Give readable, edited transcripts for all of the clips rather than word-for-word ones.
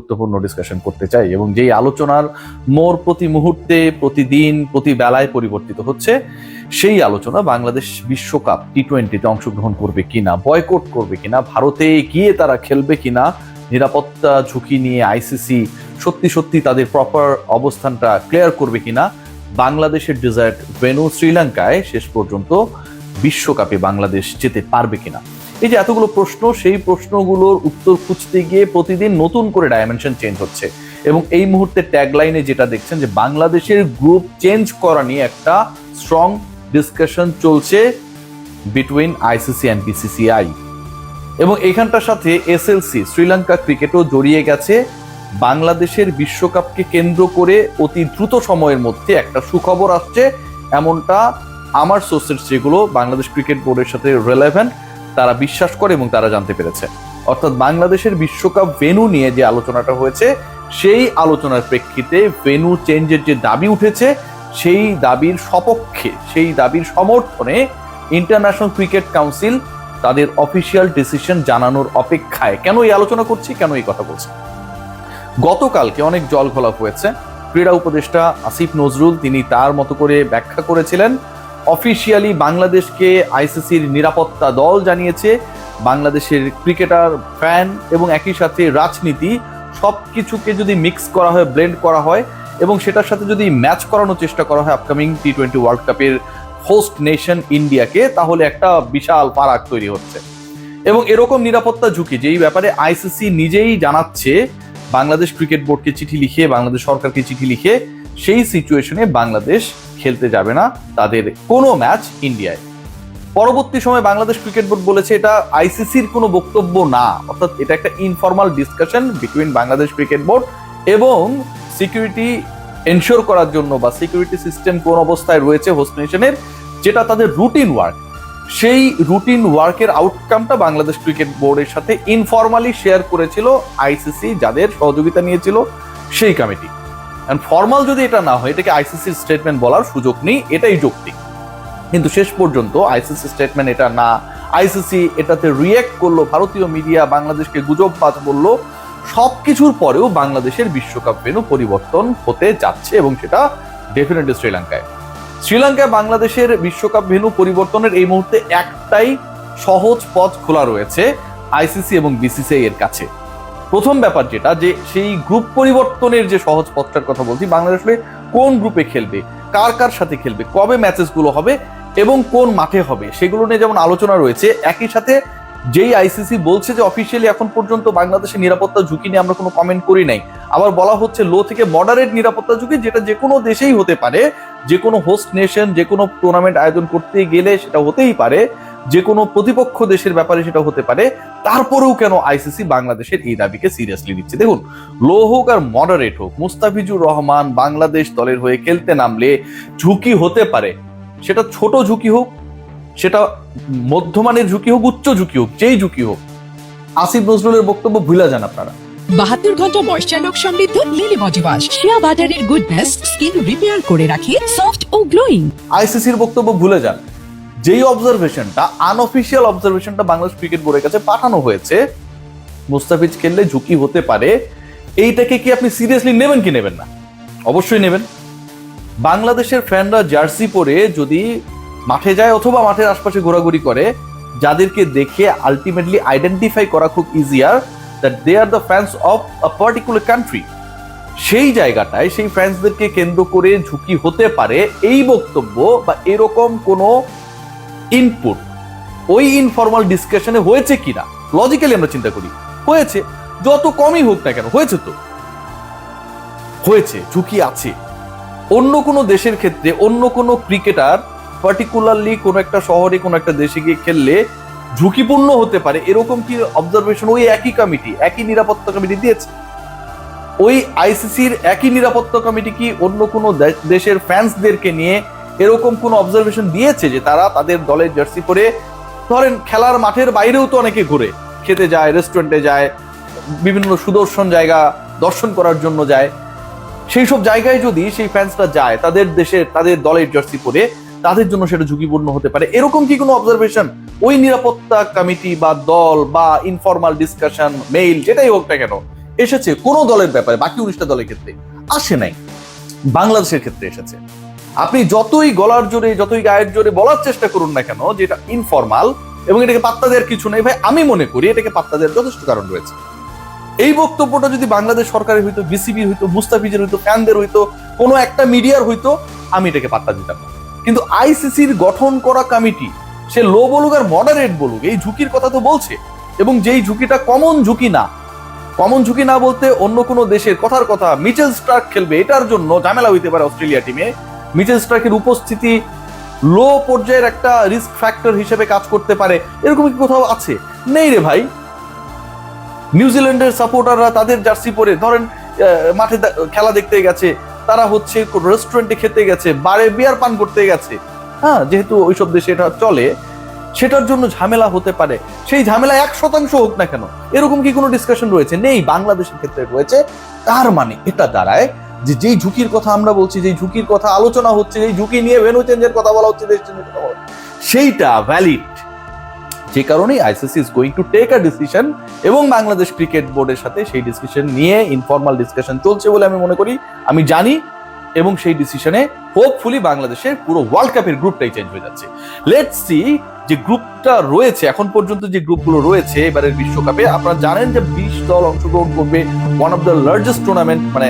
গুরুত্বপূর্ণ ডিসকাশন করতে চাই এবং যেই আলোচনার মোর প্রতি মুহূর্তে, প্রতিদিন, প্রতি বেলায় পরিবর্তিত হচ্ছে, সেই আলোচনা বাংলাদেশ বিশ্বকাপ টি-20-তে অংশগ্রহণ করবে কিনা, বয়কট করবে কিনা, ভারতে গিয়ে তারা খেলবে কিনা, নিরাপত্তা ঝুঁকি নিয়ে আইসিসি সত্যি সত্যি তাদের প্রপার অবস্থানটা ক্লিয়ার করবে কিনা, বাংলাদেশের ডিজায়ার্ড ভেন্যু শ্রীলঙ্কায় শেষ পর্যন্ত বিশ্বকাপে বাংলাদেশ যেতে পারবে কিনা, এই যে এতগুলো প্রশ্ন, সেই প্রশ্নগুলোর উত্তর খুঁজতে গিয়ে প্রতিদিন নতুন করে ডাইমেনশন চেঞ্জ হচ্ছে। এবং এই মুহূর্তে ট্যাগলাইনে যেটা দেখছেন যে বাংলাদেশের গ্রুপ চেঞ্জ করা নিয়ে একটা স্ট্রং ডিসকাশন চলছে বিটুইন আইসিসি অ্যান্ড বিসিসিআই, এবং এখানটার সাথে এসএলসি শ্রীলঙ্কা ক্রিকেটও জড়িয়ে গেছে। বাংলাদেশের বিশ্বকাপকে কেন্দ্র করে অতি দ্রুত সময়ের মধ্যে একটা সুখবর আসছে, এমনটা আমার সোর্সেস যেগুলো বাংলাদেশ ক্রিকেট বোর্ডের সাথে রিলেভেন্ট তারা বিশ্বাস করে এবং তারা জানতে পেরেছে। অর্থাৎ বাংলাদেশের বিশ্বকাপ ভেন্যু নিয়ে যে আলোচনাটা হয়েছে, সেই আলোচনার প্রেক্ষিতে ভেন্যু চেঞ্জের যে দাবি উঠেছে, সেই দাবির সপক্ষে, সেই দাবির সমর্থনে ইন্টারন্যাশনাল ক্রিকেট কাউন্সিল তাদের অফিসিয়াল ডিসিশন জানানোর অপেক্ষায়। কেন এই আলোচনা করছি, কেন এই কথা বলছি? গতকালকে অনেক জল ঘোলা হয়েছে। ক্রীড়া উপদেষ্টা আসিফ নজরুল তিনি তার মতো করে ব্যাখ্যা করেছিলেন, অফিসিয়ালি বাংলাদেশকে আইসিসির নিরাপত্তা দল জানিয়েছে, বাংলাদেশের ক্রিকেটার, ফ্যান এবং একই সাথে রাজনীতি সবকিছুকে যদি মিক্স করা হয়, ব্লেন্ড করা হয় এবং সেটার সাথে যদি ম্যাচ করানোর চেষ্টা করা হয় আপকামিং টি-20 ওয়ার্ল্ড কাপের হোস্ট নেশন ইন্ডিয়াকে, তাহলে একটা বিশাল ফারাক তৈরি হচ্ছে। এবং এরকম নিরাপত্তা ঝুঁকি যেই ব্যাপারে আইসিসি নিজেই জানাচ্ছে বাংলাদেশ ক্রিকেট বোর্ডকে চিঠি লিখে, বাংলাদেশ সরকারকে চিঠি লিখে, সেই সিচুয়েশনে বাংলাদেশ খেলতে যাবে না তাদের কোনো ম্যাচ ইন্ডিয়ায়। পরবর্তী সময় বাংলাদেশ ক্রিকেট বোর্ড বলেছে এটা আইসিসির কোনো বক্তব্য না, অর্থাৎ এটা একটা informal discussion between Bangladesh cricket board এবং সিকিউরিটি এনশিওর করার জন্য বা সিকিউরিটি সিস্টেম কোন অবস্থায় রয়েছে হোস্ট নেশনের, যেটা তাদের রুটিন ওয়ার্ক, সেই রুটিন ওয়ার্কের আউটকামটা বাংলাদেশ ক্রিকেট বোর্ডের সাথে ইনফর্মালি শেয়ার করেছিল আইসিসি, যাদের সহযোগিতা নিয়েছিল সেই কমিটি। ফর্মাল যদি এটা না হয়, এটাকে আইসিসির স্টেটমেন্ট বলার সুযোগ নেই, এটাই যৌক্তিক। কিন্তু শেষ পর্যন্ত আইসিসি স্টেটমেন্ট এটা না, আইসিসি এটাতে রিয়েক্ট করলো, ভারতীয় মিডিয়া বাংলাদেশকে গুজববাজ বললো। সবকিছুর পরেও বাংলাদেশের বিশ্বকাপ ভেন্যু পরিবর্তন হতে যাচ্ছে এবং সেটা ডেফিনেটলি শ্রীলঙ্কায়। শ্রীলঙ্কায় বাংলাদেশের বিশ্বকাপ ভেন্যু পরিবর্তনের এই মুহূর্তে একটাই সহজ পথ খোলা রয়েছে আইসিসি এবং বিসিসিআই এর কাছে। প্রথম ব্যাপার যেটা, যে সেই গ্রুপ পরিবর্তনের যে সহজ পথটার কথা বলছি, বাংলাদেশ কোন গ্রুপে খেলবে, কার কার সাথে খেলবে, কবে ম্যাচেসগুলো হবে এবং কোন মাঠে হবে, সেগুলো নিয়ে যেমন আলোচনা রয়েছে, একই সাথে যেই আইসিসি বলছে যে অফিসিয়ালি এখন পর্যন্ত বাংলাদেশের নিরাপত্তা ঝুঁকি নিয়ে আমরা কোনো কমেন্ট করি নাই, আবার বলা হচ্ছে লো থেকে মডারেট নিরাপত্তা ঝুঁকি, যেটা যে কোনো দেশেই হতে পারে, যে কোনো হোস্ট নেশন যে কোনো টুর্নামেন্ট আয়োজন করতে গেলে সেটা হতেই পারে, যে কোনো প্রতিপক্ষ দেশের ব্যাপারে সেটা হতে পারে। তারপরেও কেন আইসিসি বাংলাদেশের এই দাবিকে সিরিয়াসলি নিচ্ছে? দেখুন, লো হোক আর মডারেট হোক, মুস্তাফিজুর রহমান বাংলাদেশ দলের হয়ে খেলতে নামলে ঝুঁকি হতে পারে, সেটা ছোট ঝুঁকি হোক, সেটা মধ্যমানের ঝুঁকি হোক, উচ্চ ঝুঁকি হোক, যেই ঝুঁকি হোক। আসিফ নজরুলের বক্তব্য ভুলে যান আপনারা। 72 ঘন্টা ময়েশ্চার লক সমৃদ্ধ লিলি বডি ওয়াশ, শিয়া বাটারের গুডনেস স্কিন রিপেয়ার করে রাখে সফট ও গ্লোয়িং। আইসিসির বক্তব্য ভুলে যান। যেই অবজারভেশনটা, আনঅফিশিয়াল অবজারভেশনটা বাংলাদেশ ক্রিকেট বোর্ডের কাছে পাঠানো হয়েছে, মুস্তাফিজ খেললে ঝুঁকি হতে পারে, এইটাকে কি আপনি সিরিয়াসলি নেবেন কি নেবেন না? অবশ্যই নেবেন। বাংলাদেশের ফ্যানরা জার্সি পরে যদি মাঠে যায় অথবা মাঠের আশপাশে ঘোরাঘুরি করে, যাদেরকে দেখে আলটিমেটলি আইডেন্টিফাই করা খুব easier that they are the fans of a particular country, সেই জায়গাটায় সেই ফ্যান্সদেরকে কেন্দ্র করে ঝুঁকি হতে পারে, এই বক্তব্য বা এরকম কোনো ইনপুট ওই ইনফর্মাল ডিসকাশনে হয়েছে কিনা, লজিক্যালি আমরা চিন্তা করি হয়েছে, যত কমই হোক না কেন হয়েছে, তো হয়েছে, ঝুঁকি আছে। অন্য কোনো দেশের ক্ষেত্রে অন্য কোনো ক্রিকেটার পার্টিকুলারলি কোনো একটা শহরে কোনো একটা দেশে গিয়ে খেললে ঝুঁকিপূর্ণ হতে পারে, এরকম কি অবজারভেশন ওই একই কমিটি, একই নিরাপত্তা কমিটি দিয়েছে? ওই আইসিসির একই নিরাপত্তা কমিটি কি অন্য কোনো দেশের ফ্যান্সদেরকে নিয়ে এরকম কোনো অবজারভেশন দিয়েছে যে তারা তাদের দলের জার্সি পরে, ধরেন খেলার মাঠের বাইরেও তো অনেকে ঘুরে, খেতে যায়, রেস্টুরেন্টে যায়, বিভিন্ন সুদর্শন জায়গা দর্শন করার জন্য যায়, সেই সব জায়গায় যদি সেই ফ্যান্সরা যায় তাদের দেশের, তাদের দলের জার্সি পরে, তাদের জন্য সেটা ঝুঁকিপূর্ণ হতে পারে, এরকম কি কোনো অবজারভেশন ওই নিরাপত্তা কমিটি বা দল বা ইনফর্মাল ডিসকাশন, মেইল, যেটাই হোক না কেন, এসেছে কোন দলের ব্যাপারে, বাকি 19টা দলের ক্ষেত্রে আসে নাই, বাংলাদেশের ক্ষেত্রে এসেছে। আপনি যতই গলার জোরে যতই গায়ের জোরে বলার চেষ্টা করুন না কেন যে এটা ইনফরমাল এবং এটাকে পাত্তা দেওয়ার কিছু নেই, ভাই আমি মনে করি এটাকে পাত্তা দেওয়ার যথেষ্ট কারণ রয়েছে। এই বক্তব্যটা যদি বাংলাদেশ সরকারের হইতো, বিসিবি হইতো, মুস্তাফিজের হইতো, ফ্যানদের হইতো, কোনো একটা মিডিয়ার হইতো, আমি এটাকে পাত্তা দিতাম না। কিন্তু আইসিসির গঠন করা কমিটি, সে লো বলুক আর মডারেট বলুক, এই ঝুঁকির কথা তো বলছে, এবং যেই ঝুঁকিটা কমন ঝুঁকি না, কমন ঝুঁকি না বলতে অন্য কোনো দেশের কথার কথা, মিচেল স্টার্ক খেলবে এটার জন্য ঝামেলা হইতে পারে অস্ট্রেলিয়া টিমে, মিচেল স্টার্কের উপস্থিতি লো পর্যায়ের একটা রিস্ক ফ্যাক্টর হিসেবে কাজ করতে পারে, এরকম কি কোথাও আছে? নেই রে ভাই। নিউজিল্যান্ডের সাপোর্টাররা তাদের জার্সি পরে ধরেন মাঠে খেলা দেখতে গেছে, তারা হচ্ছে রেস্টুরেন্টে খেতে গেছে, বারে বিয়ার পান করতে গেছে, হ্যাঁ, যেহেতু ওইসব দেশে এটা চলে, সেটার জন্য ঝামেলা হতে পারে। সেই ঝামেলা 1% হোক না কেন, এরকম কি কোনো ডিসকাশন রয়েছে? নেই, বাংলাদেশের ক্ষেত্রে রয়েছে। তার মানে এটা দাঁড়ায় যে যেই ঝুঁকির কথা আমরা বলছি, যেই ঝুঁকির কথা আলোচনা হচ্ছে, যেই ঝুঁকি নিয়ে ভেন্যু চেঞ্জের কথা বলা হচ্ছে, দেশ চেঞ্জের কথা বলা হচ্ছে, সেইটা ভ্যালিড। যে কারণেই ICC is going to take a decision, এবং বাংলাদেশ ক্রিকেট বোর্ডের সাথে সেই ডিসকাশন নিয়ে ইনফরমাল ডিসকাশন চলছে বলে আমি মনে করি, আমি জানি, এবং সেই ডিসিশনে হোপফুলি বাংলাদেশের পুরো ওয়ার্ল্ড কাপের গ্রুপটাই চেঞ্জ হয়ে যাচ্ছে। লেটস সি যে গ্রুপটা রয়েছে এখন পর্যন্ত, যে গ্রুপগুলো রয়েছে এবারের বিশ্বকাপে, আপনারা জানেন যে 20 দল অংশগ্রহণ করবে, one of the largest tournament, মানে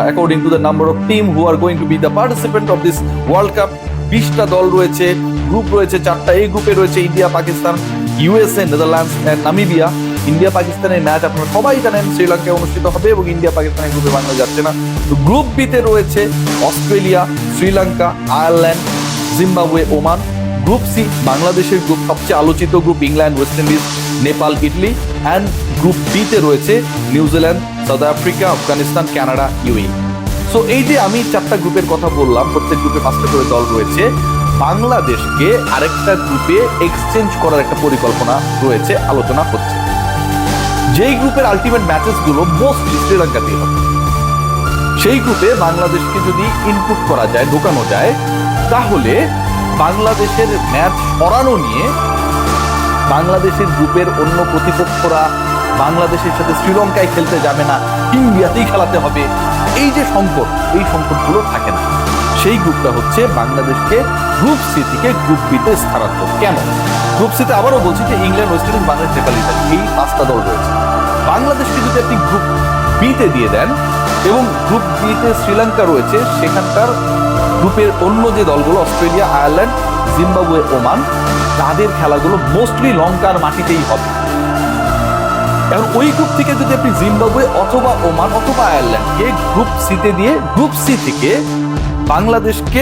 according to the number of team who are going to be the participant of this world cup. 20টা দল রয়েছে, গ্রুপ রয়েছে 4টা। এই গ্রুপে রয়েছে India, Pakistan, USA, Netherlands and Namibia. India পাকিস্তানের ম্যাচ আপনারা সবাই জানেন শ্রীলঙ্কায় অনুষ্ঠিত হবে, এবং ইন্ডিয়া পাকিস্তানের গ্রুপে বাংলা যাচ্ছে না। তো গ্রুপ বিতে রয়েছে Australia, Sri Lanka, Ireland, Zimbabwe, Oman. Group C বাংলাদেশের গ্রুপ, সবচেয়ে আলোচিত group, England, West Indies, Nepal, Italy. And group বিতে রয়েছে New Zealand, South Africa, Afghanistan, Canada, UAE. So এই যে আমি 4টা গ্রুপের কথা বললাম, প্রত্যেক গ্রুপে 5টা করে দল রয়েছে। বাংলাদেশকে আরেকটা গ্রুপে এক্সচেঞ্জ করার একটা পরিকল্পনা রয়েছে, আলোচনা হচ্ছে। যেই গ্রুপের আলটিমেট ম্যাচেস গুলো মোস্টলি শ্রীলঙ্কাতেই হবে, সেই গ্রুপে বাংলাদেশকে যদি ইনপুট করা যায়, ঢোকানো যায়, তাহলে বাংলাদেশের ম্যাচ সরানো নিয়ে বাংলাদেশের গ্রুপের অন্য প্রতিপক্ষরা বাংলাদেশের সাথে শ্রীলঙ্কায় খেলতে যাবে না, ইন্ডিয়াতেই খেলাতে হবে, এই যে সংকট, এই সংকটগুলো থাকে না। সেই গ্রুপটা হচ্ছে বাংলাদেশকে গ্রুপ সি থেকে গ্রুপ বিতে স্থানান্তর। কেন? গ্রুপ সিতে আবারও বলছি যে England, West Indies, Bangladesh, Nepal, Italy, এই 5টা দল রয়েছে। বাংলাদেশকে যদি আপনি গ্রুপ বিতে দিয়ে দেন, এবং গ্রুপ বিতে শ্রীলঙ্কা রয়েছে, সেখানকার গ্রুপের অন্য যে দলগুলো অস্ট্রেলিয়া, আয়ারল্যান্ড, জিম্বাবুয়ে, ওমান, তাদের খেলাগুলো মোস্টলি লঙ্কার মাটিতেই হবে। এখন ওই গ্রুপ থেকে যদি আপনি জিম্বাবুয়ে অথবা ওমান অথবা আয়ারল্যান্ডকে গ্রুপ সিতে দিয়ে গ্রুপ সি থেকে বাংলাদেশকে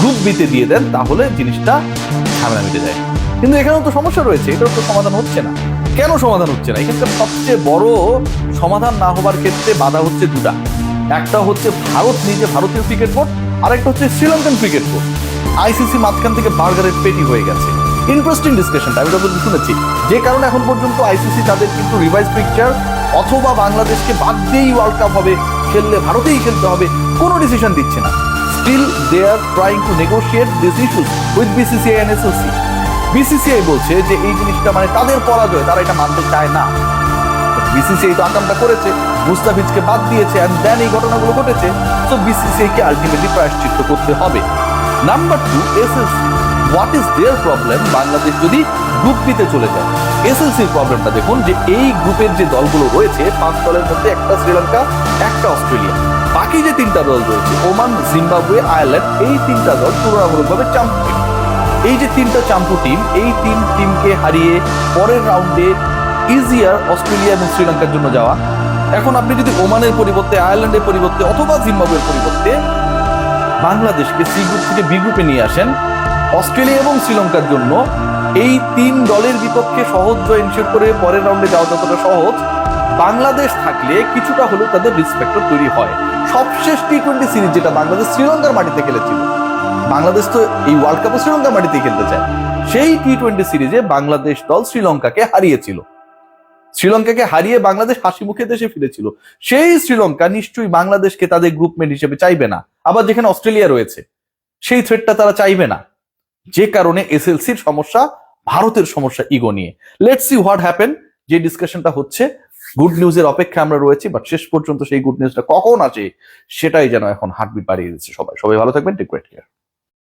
গ্রুপ বিতে দিয়ে দেন, তাহলে জিনিসটা ঝামেলা মিটে যায়। কিন্তু এখানেও তো সমস্যা রয়েছে, এটাও তো সমাধান হচ্ছে না। কেন সমাধান হচ্ছে না? এক্ষেত্রে সবচেয়ে বড় সমাধান না হবার ক্ষেত্রে বাধা হচ্ছে দুটা। একটা হচ্ছে ভারত নিজে, ভারতীয় ক্রিকেট বোর্ড, আর একটা হচ্ছে শ্রীলঙ্কান ক্রিকেট বোর্ড। আইসিসি মাঝখান থেকে বার্গারের পেটি হয়ে গেছে। ইন্টারেস্টিং ডিসকাশনটা আমি যতদূর শুনেছি, যে কারণে এখন পর্যন্ত আইসিসি তাদের কিন্তু রিভাইজ পিকচার অথবা বাংলাদেশকে বাদ দিয়েই ওয়ার্ল্ড কাপ হবে, খেললে ভারতেই খেলতে হবে, কোনো ডিসিশন দিচ্ছে না। Still they are trying to negotiate this issues with BCCI and SLC. BCCI বলছে যে এই জিনিসটা মানে তাদের পরাজয়, তারা এটা মানতে চায় না। বিসিসিআই তো আকামটা করেছে, মুস্তাফিজকে বাদ দিয়েছে, এন্ড দেন এই ঘটনাগুলো ঘটেছে। তো বিসিসিআই কে আলটিমেটলি প্রায়শ্চিত্ত করতে হবে। Number 2, SLC. What is their problem Bangladesh যদি গ্রুপ বিতে চলে যায়? এসএলসির প্রবলেমটা দেখুন, যে এই গ্রুপের যে দলগুলো রয়েছে, 5 দলের মধ্যে একটা শ্রীলঙ্কা, একটা অস্ট্রেলিয়া, বাকি যে 3টা দল রয়েছে ওমান, জিম্বাবুয়ে, আয়ারল্যান্ড, এই 3টা দল তুলনামূলকভাবে চাম্পু টিম। এই যে 3টা চাম্পু টিম, এই 3 টিমকে হারিয়ে পরের রাউন্ডে ইজিয়ার অস্ট্রেলিয়া এবং শ্রীলঙ্কার জন্য যাওয়া। এখন আপনি যদি ওমানের পরিবর্তে, আয়ারল্যান্ডের পরিবর্তে অথবা জিম্বাবুয়ের পরিবর্তে বাংলাদেশকে সি গ্রুপ থেকে বি গ্রুপে নিয়ে আসেন, অস্ট্রেলিয়া এবং শ্রীলঙ্কার জন্য এই 3 দলের বিপক্ষে সহজ জয় এনশিওর করে পরের রাউন্ডে যাওয়া যতটা সহজ, বাংলাদেশ থাকলে কিছুটা হলেও তাদের রিসপেক্টর তৈরি হয়। সবশেষ টি-20 সিরিজ যেটা বাংলাদেশ শ্রীলঙ্কার মাটিতে খেলেছিল, বাংলাদেশ তো এই ওয়ার্ল্ড কাপে শ্রীলঙ্কার মাটিতে খেলতে চায়, সেই টি-20 সিরিজে বাংলাদেশ দল শ্রীলঙ্কাকে হারিয়েছিল। শ্রীলঙ্কাকে হারিয়ে বাংলাদেশ হাসি মুখে দেশে ফিরেছিল। সেই শ্রীলঙ্কা নিশ্চয়ই বাংলাদেশকে তাদের গ্রুপমেট হিসেবে চাইবে না। আবার যেখানে অস্ট্রেলিয়া রয়েছে, সেই থ্রেটটা তারা চাইবে না। যে কারণে এসএলসির সমস্যা, ভারতের সমস্যা ইগো নিয়ে। Let's see what happen. যে ডিসকাশনটা হচ্ছে, গুড নিউজের অপেক্ষা আমরা রয়েছি, বাট শেষ পর্যন্ত সেই গুড নিউজটা কখন আসে সেটাই যেন এখন হার্টবিট বাড়িয়ে দিচ্ছে সবাই ভালো থাকবেন, টেক কেয়ার।